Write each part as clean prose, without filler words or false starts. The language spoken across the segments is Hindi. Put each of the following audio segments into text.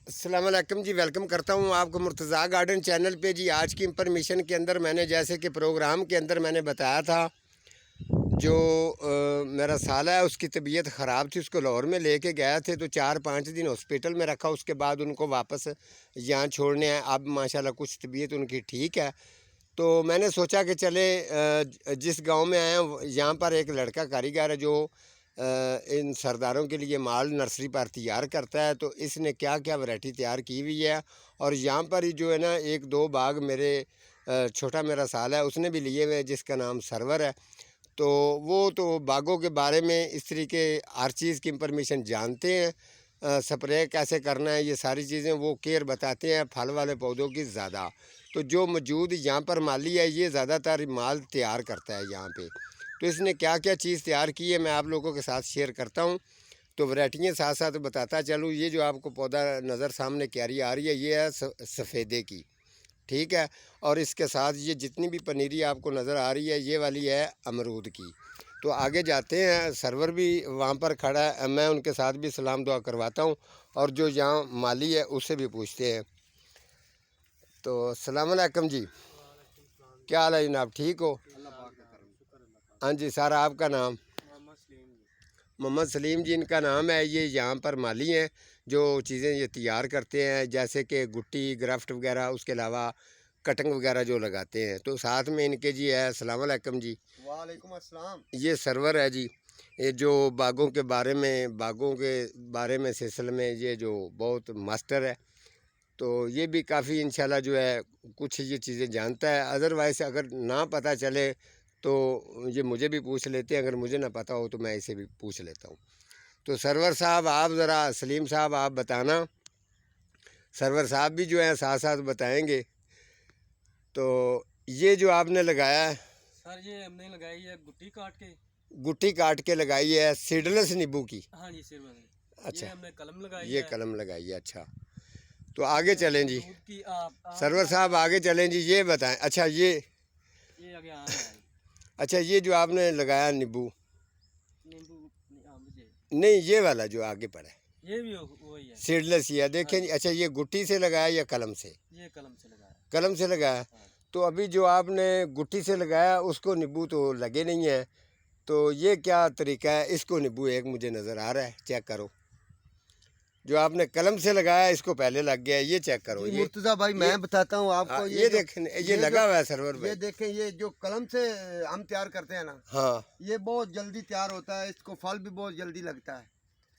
अस्सलाम वालेकुम जी, वेलकम करता हूँ आपको मुर्तज़ा गार्डन चैनल पे जी। आज की इंफॉर्मेशन के अंदर मैंने जैसे कि प्रोग्राम के अंदर मैंने बताया था, जो मेरा साला है उसकी तबीयत ख़राब थी, उसको लाहौर में लेके गए थे तो 4-5 दिन हॉस्पिटल में रखा। उसके बाद उनको वापस यहाँ छोड़ने आए। अब माशाल्लाह कुछ तबीयत उनकी ठीक है। तो मैंने सोचा कि चले जिस गांव में आए हैं यहाँ पर एक लड़का कारीगर है जो इन सरदारों के लिए माल नर्सरी पर तैयार करता है। तो इसने क्या क्या वैरायटी तैयार की हुई है, और यहाँ पर ही जो है ना 1-2 बाग मेरे छोटा मेरा साल है उसने भी लिए हुए हैं, जिसका नाम सरवर है। तो वो तो बागों के बारे में इस तरीके हर चीज़ की इंफॉर्मेशन जानते हैं। स्प्रे कैसे करना है, ये सारी चीज़ें वो केयर बताते हैं, फल वाले पौधों की ज़्यादा। तो जो मौजूद यहाँ पर माली है ये ज़्यादातर माल तैयार करता है यहाँ पे। तो इसने क्या क्या चीज़ तैयार की है मैं आप लोगों के साथ शेयर करता हूँ। तो वैरायटियाँ साथ साथ बताता चलूँ। ये जो आपको पौधा नज़र सामने क्यारी आ रही है ये है सफ़ेदे की, ठीक है। और इसके साथ ये जितनी भी पनीरी आपको नज़र आ रही है ये वाली है अमरूद की। तो आगे जाते हैं, सरवर भी वहाँ पर खड़ा है, मैं उनके साथ भी सलाम दुआ करवाता हूँ और जो यहाँ माली है उससे भी पूछते हैं। तो अस्सलाम वालेकुम जी, क्या हाल है जनाब, ठीक हो? हाँ जी सर, आपका नाम? मोहम्मद सलीम जी इनका नाम है। ये यहाँ पर माली हैं जो चीज़ें ये तैयार करते हैं, जैसे कि गुट्टी ग्राफ्ट वगैरह, उसके अलावा कटिंग वगैरह जो लगाते हैं। तो साथ में इनके जी है। अस्सलाम वालेकुम जी। वालेकुम अस्सलाम। ये सरवर है जी, ये जो बागों के बारे में सिलसिले में ये जो बहुत मास्टर है। तो ये भी काफ़ी इंशाल्लाह जो है कुछ ये चीज़ें जानता है। अदरवाइज़ अगर ना पता चले तो ये मुझे भी पूछ लेते हैं, अगर मुझे ना पता हो तो मैं इसे भी पूछ लेता हूँ। तो सरवर साहब आप ज़रा, सलीम साहब आप बताना। सरवर साहब भी जो है साथ साथ बताएंगे। तो ये जो आपने लगाया है सर, ये हमने लगाई है गुट्टी काट के लगाई है, सीडलेस नींबू की। हाँ जी सिर में। अच्छा, ये हमने कलम लगाई ये है। कलम लगाई है। अच्छा, तो आगे चलें जी। अमरूद की आप सरवर साहब आगे चलें जी, ये बताएं। अच्छा ये आगे आम है। अच्छा, ये जो आपने लगाया नींबू, नींबू आम जी। नहीं ये वाला जो आगे पड़ा है ये भी वही है। सीडलेस ही है, देखें जी। अच्छा, ये गुट्टी से लगाया या कलम से? ये कलम से लगाया। कलम से लगाया। हाँ। तो अभी जो आपने गुट्टी से लगाया उसको नींबू तो लगे नहीं है, तो ये क्या तरीका है? इसको नींबू एक मुझे नज़र आ रहा है, चेक करो। जो आपने कलम से लगाया इसको पहले लग गया है, ये चेक करो। ये मुर्तजा भाई मैं बताता हूँ आपको। हाँ, ये देखें, ये लगा हुआ है सरवर ये भाई। देखें, ये जो कलम से हम तैयार करते हैं ना, हाँ ये बहुत जल्दी तैयार होता है, इसको फल भी बहुत जल्दी लगता है।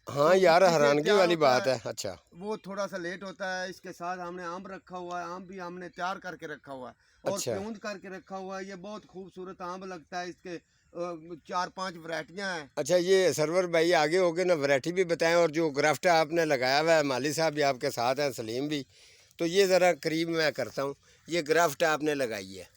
हाँ जो यार, गुट्टी से हैरानगी तैयार वाली होता बात है। अच्छा, वो थोड़ा सा लेट होता है। इसके साथ हमने आम रखा हुआ है, आम भी हमने तैयार करके रखा हुआ है और अच्छा। प्यूंद करके रखा हुआ है। ये बहुत खूबसूरत आम लगता है। इसके 4-5 वैरायटियाँ हैं। अच्छा, ये सरवर भाई आगे हो गए ना, वैरायटी भी बताएं। और जो ग्राफ्ट आपने लगाया हुआ है, माली साहब भी आपके साथ हैं, सलीम भी, तो ये ज़रा करीब मैं करता हूँ। ये ग्राफ्ट आपने लगाई है?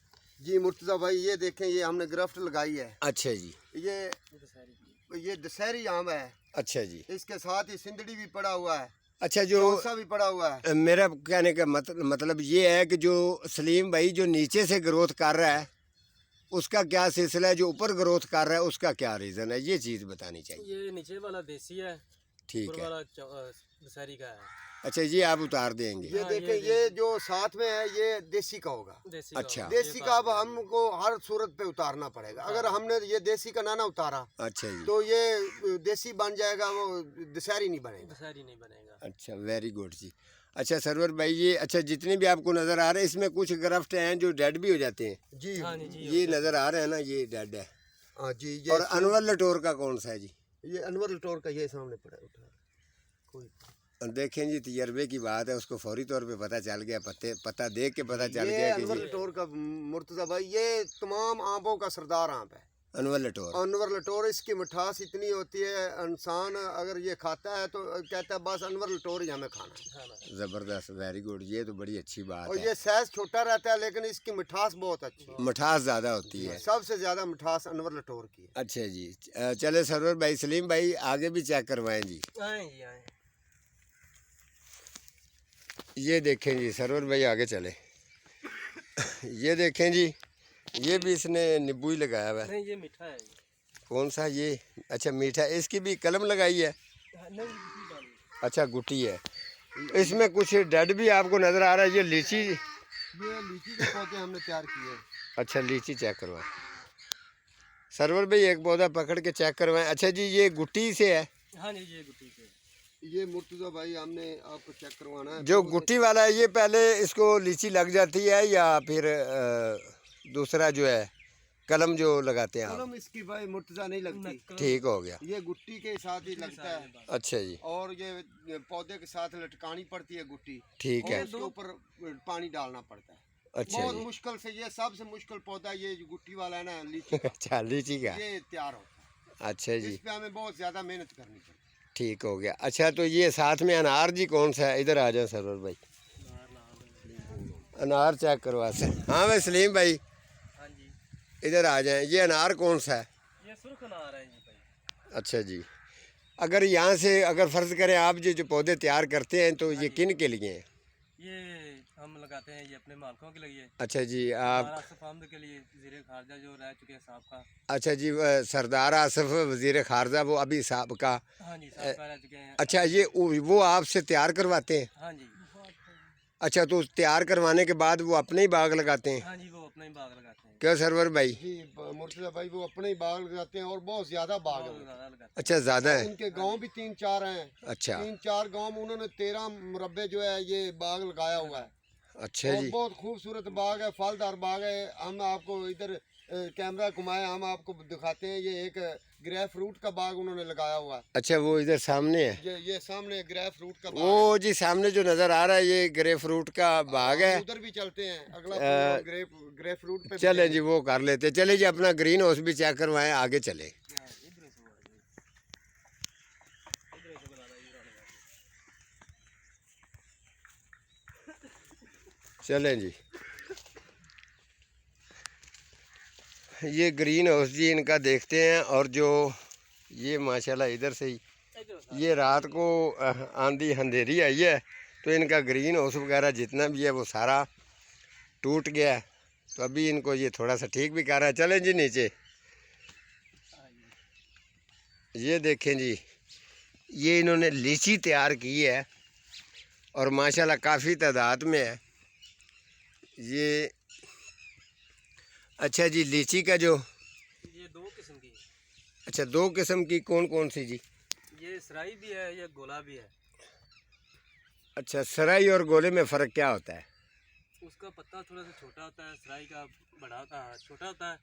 जी मुर्तजा भाई, ये देखें, ये हमने ग्रफ्ट लगाई है। अच्छा जी। ये दशहरी आम है। अच्छा जी। इसके साथ ही सिंदड़ी भी पड़ा हुआ है, अच्छा, जो चौसा भी पड़ा हुआ है। मेरा कहने का मतलब ये है कि जो सलीम भाई जो नीचे से ग्रोथ कर रहा है उसका क्या सिलसिला है, जो ऊपर ग्रोथ कर रहा है उसका क्या रीज़न है, ये चीज़ बतानी चाहिए। ये नीचे वाला देसी है, ठीक ऊपर है। वाला दशहरी का है। अच्छा, ये आप उतार देंगे? ये हाँ, देखें, ये जो साथ में है ये देसी का होगा। देसी अच्छा। देसी का अब हमको हर सूरत पे उतारना पड़ेगा। अगर हमने ये देसी का ना उतारा अच्छा जी। तो ये देसी बन जाएगा, वो दशहरी नहीं बनेगा। दशहरी नहीं बनेगा। अच्छा, वेरी गुड जी। अच्छा सरवर भाई, ये अच्छा जितने भी आपको नज़र आ रहे हैं इसमें कुछ ग्राफ्ट हैं जो डेड भी हो जाते हैं। जी हाँ जी, ये नज़र आ रहे हैं ना, ये डेड है। हाँ जी। और अनवर लटोर का कौन सा है जी? ये अनवर लटोर का ये सामने पड़ा है, उठा कोई। देखें जी, तजर्बे की बात है, उसको फौरी तौर पे पता चल गया, पता देख के पता चल ये गया कि अनवर जी लटोर का मुर्तजा भाई, ये तमाम आमों का सरदार आम है अनवर लटोर। अनवर लटोर। इसकी मिठास इतनी होती है, इंसान अगर ये खाता है तो कहता है बस अनवर लटोर ही हमें खाना है। ज़बरदस्त, वेरी गुड, ये तो बड़ी अच्छी बात और है। ये साइज छोटा रहता है लेकिन इसकी मिठास बहुत अच्छी है। मिठास ज़्यादा होती है। सबसे ज्यादा मिठास अनवर लटोर की है। अच्छा जी। चले सरवर भाई, सलीम भाई आगे भी चेक करवाएं जी। आए जी आए। ये देखें जी, सरवर भाई आगे चले। ये देखें जी, ये भी इसने नींबू ही लगाया हुआ है। नहीं, ये मीठा है। कौन सा ये? अच्छा मीठा, इसकी भी कलम लगाई है। नहीं, अच्छा गुटी है। इसमें कुछ डेड भी आपको नज़र आ रहा है। ये लीची, ये लीची के पौधे हमने तैयार किए हैं। अच्छा लीची चेक करवाएं सरवर भाई, एक पौधा पकड़ के चेक करवाएं। अच्छा जी, ये गुट्टी से है? हाँ जी, ये गुट्टी से। ये मुर्तज़ा भाई हमने आपको चेक करवाना है। जो गुट्टी वाला है, ये पहले इसको लीची लग जाती है या फिर दूसरा जो है कलम जो लगाते हैं आप? कलम इसकी भाई मुर्तज़ा नहीं लगती। ठीक हो गया। ये गुट्टी के साथ ही लगता है। अच्छा जी, और ये पौधे के साथ लटकानी पड़ती है गुट्टी। ठीक और है। उसके ऊपर पानी डालना पड़ता है। अच्छा बहुत जी। मुश्किल से, ये सबसे मुश्किल पौधा ये जो गुट्टी वाला है ना, लीची का, अच्छा लीची का, ये तैयार होता अच्छा है। जी, इस पे हमें बहुत ज्यादा मेहनत करनी पड़ती ठीक हो गया। अच्छा तो ये साथ में अनार जी कौन सा है? इधर आ जाए सरवर भाई, अनार चेक करवा सर। हाँ भाई सलीम भाई, हाँ जी, इधर आ जाएं। ये अनार कौन सा है? ये सुर्ख अनार है जी भाई। अच्छा जी, अगर यहाँ से अगर फ़र्ज़ करें आप जो पौधे तैयार करते हैं तो ये किन के लिए हैं? ये हम लगाते हैं, ये अपने मालकों के लिए। अच्छा जी, आप, हमारा आसिफ अहमद के लिए, वज़ीर खारजा जो रह चुके हैं साहब का। अच्छा जी, सरदार आसिफ वज़ीर खारजा, वो अभी साहब का, हाँ जी, साहब का रह चुके हैं। अच्छा ये वो आपसे तैयार करवाते हैं? हाँ जी, अच्छा तो तैयार करवाने के बाद वो अपने ही बाग लगाते हैं? हाँ जी, वो अपना ही बाग लगाते हैं। क्या सरवर भाई? है। जी मुर्तज़ा भाई वो अपने ही बाग लगाते हैं और बहुत ज्यादा बाग बहुत है। ज़्यादा लगाते अच्छा ज़्यादा है। इनके गांव भी 3-4 हैं। अच्छा 3-4 गांव में उन्होंने 13 मुरब्बे जो है ये बाग लगाया हुआ है। अच्छा और जी, बहुत खूबसूरत बाग है, फलदार बाग है। हम आपको इधर कैमरा घुमाए, हम आपको दिखाते हैं। ये एक ग्रेप फ्रूट का बाग उन्होंने लगाया हुआ है। अच्छा वो इधर सामने है, ये सामने ग्रेप फ्रूट का बाग वो जी सामने जो नज़र आ रहा है ये ग्रे फ्रूट का बाग है। है। हम उधर भी चलते हैं, अगला प्रोग्राम ग्रेप फ्रूट पे भी चले करेंगे। जी वो कर लेते हैं। चले जी अपना ग्रीन हाउस भी चेक करवाएं, आगे चले। हैं। हाँ, इधर से हुआ जी। इधर से बना रहा है, इधर आने वाला। चलें जी, ये ग्रीन हाउस जी इनका देखते हैं। और जो ये माशाल्लाह इधर से ही, ये रात को आंधी अंधेरी आई है तो इनका ग्रीन हाउस वगैरह जितना भी है वो सारा टूट गया है। तो अभी इनको ये थोड़ा सा ठीक भी कर रहा है। चलें जी नीचे, ये देखें जी, ये इन्होंने लीची तैयार की है और माशाल्लाह काफ़ी तादाद में है ये। अच्छा जी, लीची का जो, ये दो किस्म की, अच्छा दो किस्म की, कौन कौन सी जी? ये सराई भी है, ये गोला भी है। अच्छा, सराई और गोले में फ़र्क क्या होता है? उसका पत्ता थोड़ा सा छोटा होता है, सराई का बड़ा होता है, छोटा होता है।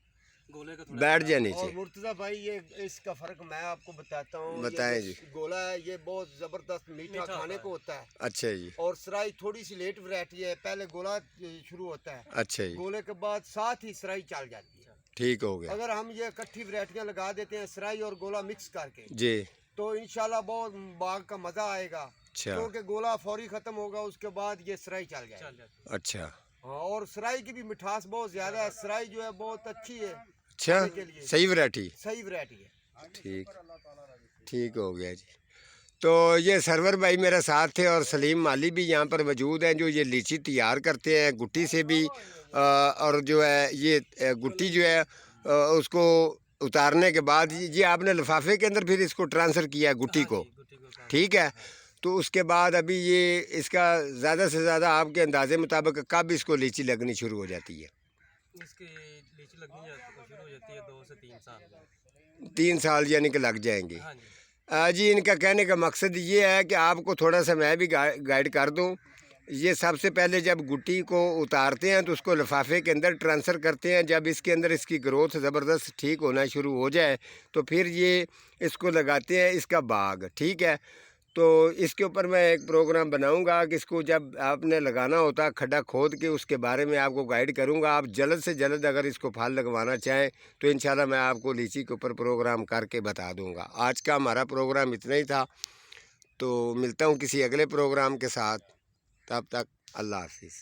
गोले का थोड़ा बैठ बड़ा। जा और नीचे, मुर्तज़ा भाई ये इसका फर्क मैं आपको बताता हूँ। बताएं ये जी। गोला है, ये बहुत जबरदस्त मीठा मीठा खाने होता को होता है। अच्छा जी, और सराई थोड़ी सी लेट वैरायटी है, पहले गोला शुरू होता है, अच्छा जी, गोले के बाद साथ ही सराई चल जाती है। ठीक हो गया अगर हम ये इकट्ठी वैरायटियाँ लगा देते हैं सराई और गोला मिक्स करके, जी। तो इंशाल्लाह बहुत बाग का मजा आएगा। अच्छा क्योंकि गोला फौरी खत्म होगा, उसके बाद ये सराई चल चल जाएगी। जाती अच्छा हाँ, और सराई की भी मिठास बहुत ज्यादा है। सराई जो है बहुत अच्छी है, अच्छा, खाने के लिए सही वैरायटी, सही वैरायटी है। ठीक, ठीक हो गया जी। तो ये सरवर भाई मेरे साथ थे और सलीम माली भी यहाँ पर मौजूद हैं जो ये लीची तैयार करते हैं गुट्टी से भी। और जो है ये गुट्टी जो है उसको उतारने के बाद ये आपने लिफाफे के अंदर फिर इसको ट्रांसफ़र किया है गुट्टी हाँ को, जी, गुट्टी को उतार- ठीक है। तो उसके बाद अभी ये इसका ज़्यादा से ज़्यादा आपके अंदाजे मुताबिक कब इसको लीची लगनी शुरू हो जाती है? इसकी लीची लगनी शुरू हो जाती है 2 से 3 साल। 3 साल यानी कि लग जाएंगे। हाँ जी, जी इनका कहने का मकसद ये है कि आपको थोड़ा सा मैं भी गाइड कर दूं। ये सबसे पहले जब गुट्टी को उतारते हैं तो उसको लिफाफे के अंदर ट्रांसफ़र करते हैं। जब इसके अंदर इसकी ग्रोथ ज़बरदस्त ठीक होना शुरू हो जाए तो फिर ये इसको लगाते हैं इसका बाग, ठीक है। तो इसके ऊपर मैं एक प्रोग्राम बनाऊंगा कि इसको जब आपने लगाना होता है खड्डा खोद के उसके बारे में आपको गाइड करूंगा। आप जल्द से जल्द अगर इसको फल लगवाना चाहें तो इंशाल्लाह मैं आपको लीची के ऊपर प्रोग्राम करके बता दूंगा। आज का हमारा प्रोग्राम इतना ही था, तो मिलता हूं किसी अगले प्रोग्राम के साथ। तब तक अल्लाह हाफिज़।